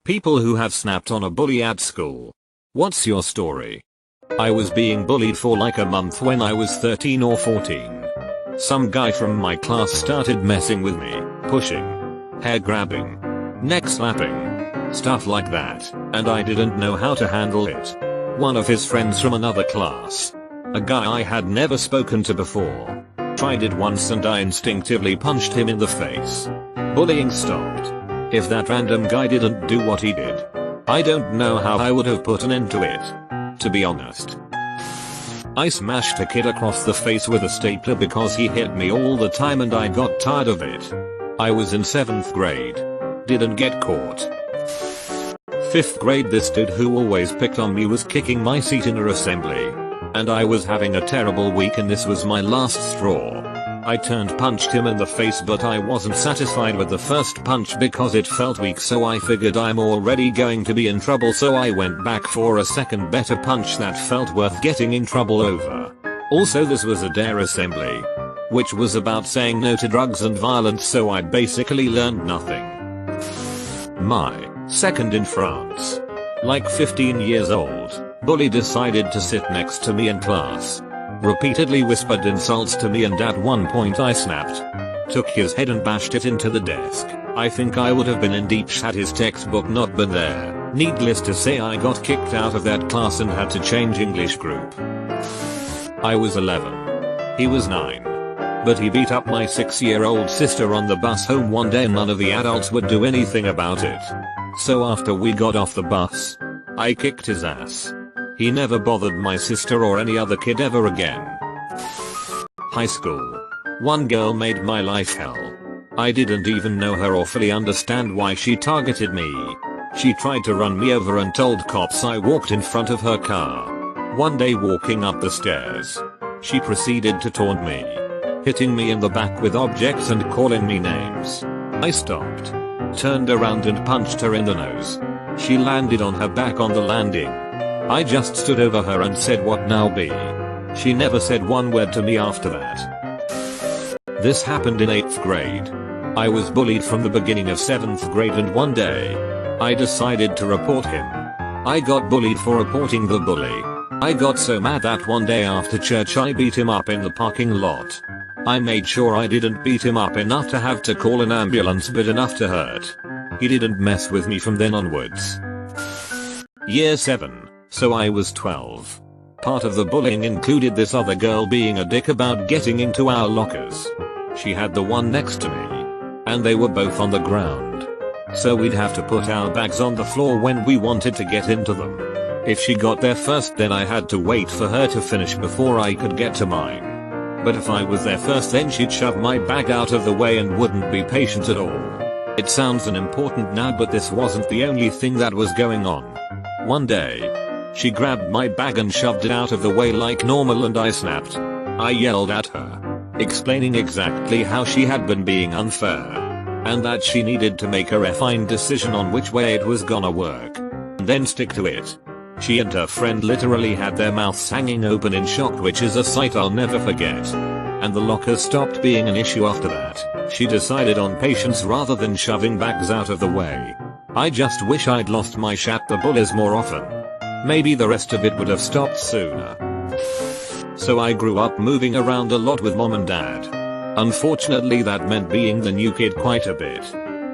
People who have snapped on a bully at school. What's your story? I was being bullied for like a month when I was 13 or 14. Some guy from my class started messing with me, pushing, hair grabbing, neck slapping, stuff like that, and I didn't know how to handle it. One of his friends from another class, a guy I had never spoken to before, tried it once and I instinctively punched him in the face. Bullying stopped. If that random guy didn't do what he did, I don't know how I would have put an end to it. To be honest. I smashed a kid across the face with a stapler because he hit me all the time and I got tired of it. I was in 7th grade. Didn't get caught. 5th grade, this dude who always picked on me was kicking my seat in a assembly. And I was having a terrible week and this was my last straw. I punched him in the face, but I wasn't satisfied with the first punch because it felt weak, so I figured I'm already going to be in trouble, so I went back for a second better punch that felt worth getting in trouble over. Also, this was a dare assembly, which was about saying no to drugs and violence, so I basically learned nothing. My second in France. Like 15 years old, bully decided to sit next to me in class. Repeatedly whispered insults to me and at one point I snapped. Took his head and bashed it into the desk. I think I would have been in deep had his textbook not been there. Needless to say, I got kicked out of that class and had to change English group. I was 11. He was 9. But he beat up my 6-year-old sister on the bus home one day and none of the adults would do anything about it. So after we got off the bus, I kicked his ass. He never bothered my sister or any other kid ever again. High school. One girl made my life hell. I didn't even know her or fully understand why she targeted me. She tried to run me over and told cops I walked in front of her car. One day walking up the stairs, she proceeded to taunt me, hitting me in the back with objects and calling me names. I stopped, turned around and punched her in the nose. She landed on her back on the landing. I just stood over her and said, "What now, B?" She never said one word to me after that. This happened in 8th grade. I was bullied from the beginning of 7th grade and one day, I decided to report him. I got bullied for reporting the bully. I got so mad that one day after church I beat him up in the parking lot. I made sure I didn't beat him up enough to have to call an ambulance, but enough to hurt. He didn't mess with me from then onwards. Year 7. So I was 12. Part of the bullying included this other girl being a dick about getting into our lockers. She had the one next to me, and they were both on the ground. So we'd have to put our bags on the floor when we wanted to get into them. If she got there first, then I had to wait for her to finish before I could get to mine. But if I was there first, then she'd shove my bag out of the way and wouldn't be patient at all. It sounds unimportant now, but this wasn't the only thing that was going on. One day, she grabbed my bag and shoved it out of the way like normal and I snapped. I yelled at her, explaining exactly how she had been being unfair, and that she needed to make a refined decision on which way it was gonna work, and then stick to it. She and her friend literally had their mouths hanging open in shock, which is a sight I'll never forget. And the locker stopped being an issue after that. She decided on patience rather than shoving bags out of the way. I just wish I'd lost my shit the bullies more often. Maybe the rest of it would have stopped sooner. So I grew up moving around a lot with mom and dad. Unfortunately, that meant being the new kid quite a bit.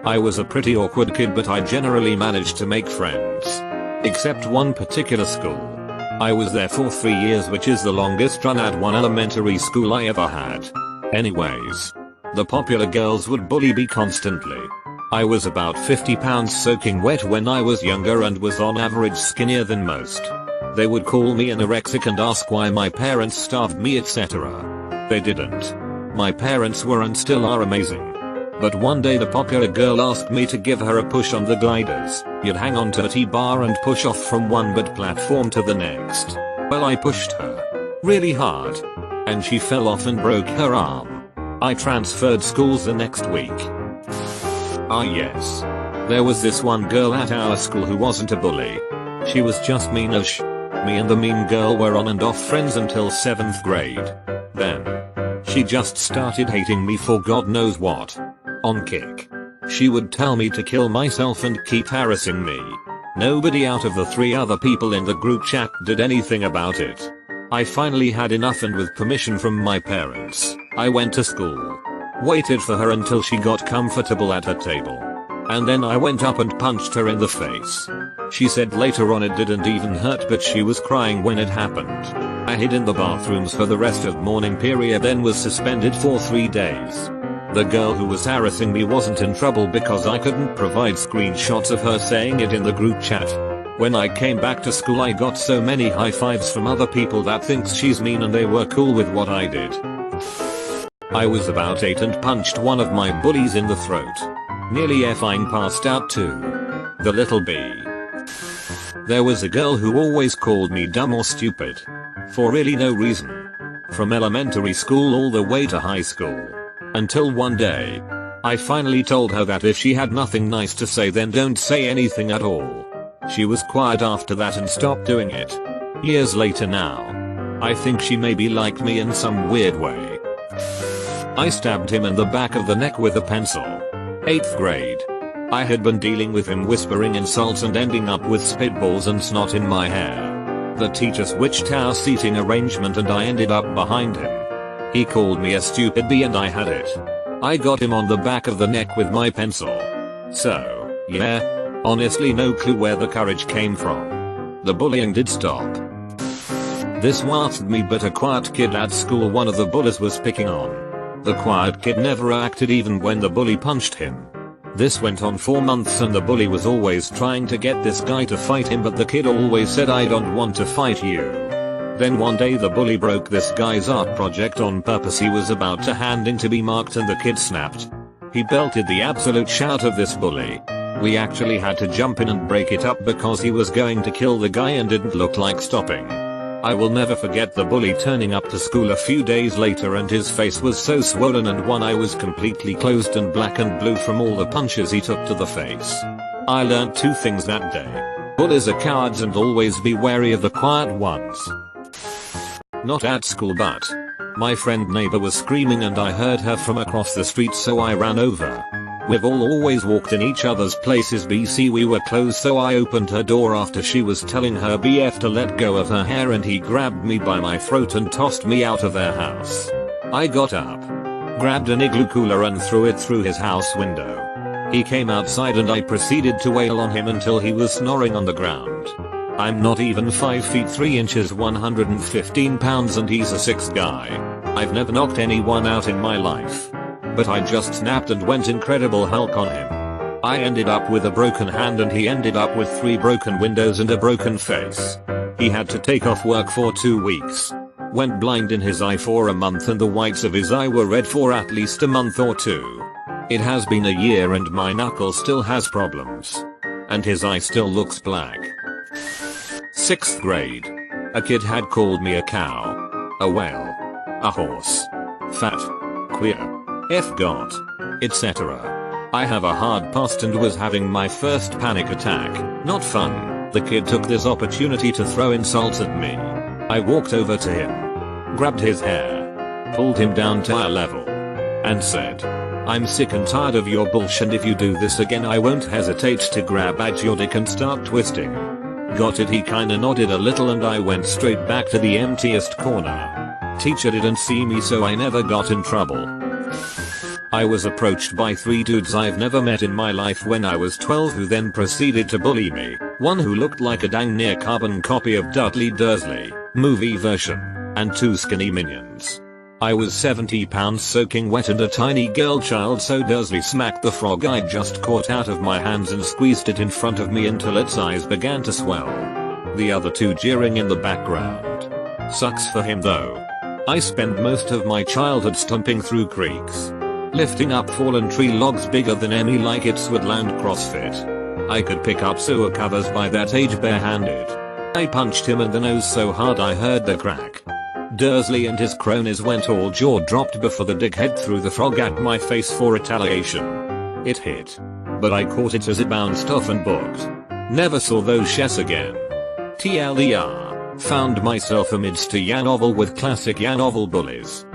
I was a pretty awkward kid, but I generally managed to make friends. Except one particular school. I was there for 3 years, which is the longest run at one elementary school I ever had. Anyways, the popular girls would bully me constantly. I was about 50 pounds soaking wet when I was younger and was on average skinnier than most. They would call me anorexic and ask why my parents starved me, etc. They didn't. My parents were and still are amazing. But one day the popular girl asked me to give her a push on the gliders. You'd hang on to a T-bar and push off from one but platform to the next. Well, I pushed her really hard, and she fell off and broke her arm. I transferred schools the next week. Ah yes. There was this one girl at our school who wasn't a bully. She was just mean-ish. Me and the mean girl were on and off friends until 7th grade. Then, she just started hating me for God knows what. On kick. She would tell me to kill myself and keep harassing me. Nobody out of the 3 other people in the group chat did anything about it. I finally had enough, and with permission from my parents, I went to school. Waited for her until she got comfortable at her table. And then I went up and punched her in the face. She said later on it didn't even hurt, but she was crying when it happened. I hid in the bathrooms for the rest of morning period, then was suspended for 3 days. The girl who was harassing me wasn't in trouble because I couldn't provide screenshots of her saying it in the group chat. When I came back to school, I got so many high fives from other people that thinks she's mean, and they were cool with what I did. I was about 8 and punched one of my bullies in the throat. Nearly effing passed out too. The little bee. There was a girl who always called me dumb or stupid. For really no reason. From elementary school all the way to high school. Until one day, I finally told her that if she had nothing nice to say, then don't say anything at all. She was quiet after that and stopped doing it. Years later now, I think she maybe liked me in some weird way. I stabbed him in the back of the neck with a pencil. 8th grade. I had been dealing with him whispering insults and ending up with spitballs and snot in my hair. The teacher switched our seating arrangement and I ended up behind him. He called me a stupid bee and I had it. I got him on the back of the neck with my pencil. So, yeah, honestly no clue where the courage came from. The bullying did stop. This wasn't me, but a quiet kid at school one of the bullies was picking on. The quiet kid never acted even when the bully punched him. This went on for months and the bully was always trying to get this guy to fight him, but the kid always said, "I don't want to fight you." Then one day the bully broke this guy's art project on purpose. He was about to hand in to be marked and the kid snapped. He belted the absolute shit out of this bully. We actually had to jump in and break it up because he was going to kill the guy and didn't look like stopping. I will never forget the bully turning up to school a few days later and his face was so swollen and one eye was completely closed and black and blue from all the punches he took to the face. I learned 2 things that day. Bullies are cowards and always be wary of the quiet ones. Not at school, but my friend neighbor was screaming and I heard her from across the street, so I ran over. We've all always walked in each other's places. BC we were close, so I opened her door after she was telling her BF to let go of her hair and he grabbed me by my throat and tossed me out of their house. I got up, grabbed an igloo cooler and threw it through his house window. He came outside and I proceeded to wail on him until he was snoring on the ground. I'm not even 5 feet 3 inches 115 pounds and he's a 6 guy. I've never knocked anyone out in my life. But I just snapped and went Incredible Hulk on him. I ended up with a broken hand and he ended up with 3 broken windows and a broken face. He had to take off work for 2 weeks. Went blind in his eye for a month and the whites of his eye were red for at least a month or 2. It has been a year and my knuckle still has problems. And his eye still looks black. 6th grade. A kid had called me a cow, a whale, a horse, fat, queer, F-God, etc. I have a hard past and was having my first panic attack. Not fun. The kid took this opportunity to throw insults at me. I walked over to him, grabbed his hair, pulled him down to eye level, and said, "I'm sick and tired of your bullshit, and if you do this again I won't hesitate to grab at your dick and start twisting." Got it? He kinda nodded a little and I went straight back to the emptiest corner. Teacher didn't see me, so I never got in trouble. I was approached by 3 dudes I've never met in my life when I was 12 who then proceeded to bully me. One who looked like a dang near carbon copy of Dudley Dursley, movie version, and 2 skinny minions. I was 70 pounds soaking wet and a tiny girl child, so Dursley smacked the frog I just caught out of my hands and squeezed it in front of me until its eyes began to swell. The other 2 jeering in the background. Sucks for him though. I spent most of my childhood stomping through creeks, lifting up fallen tree logs bigger than Emmy like it's Woodland CrossFit. I could pick up sewer covers by that age barehanded. I punched him in the nose so hard I heard the crack. Dursley and his cronies went all jaw dropped before the dickhead threw the frog at my face for retaliation. It hit, but I caught it as it bounced off and booked. Never saw those shits again. TLDR, found myself amidst a ya novel with classic ya novel bullies.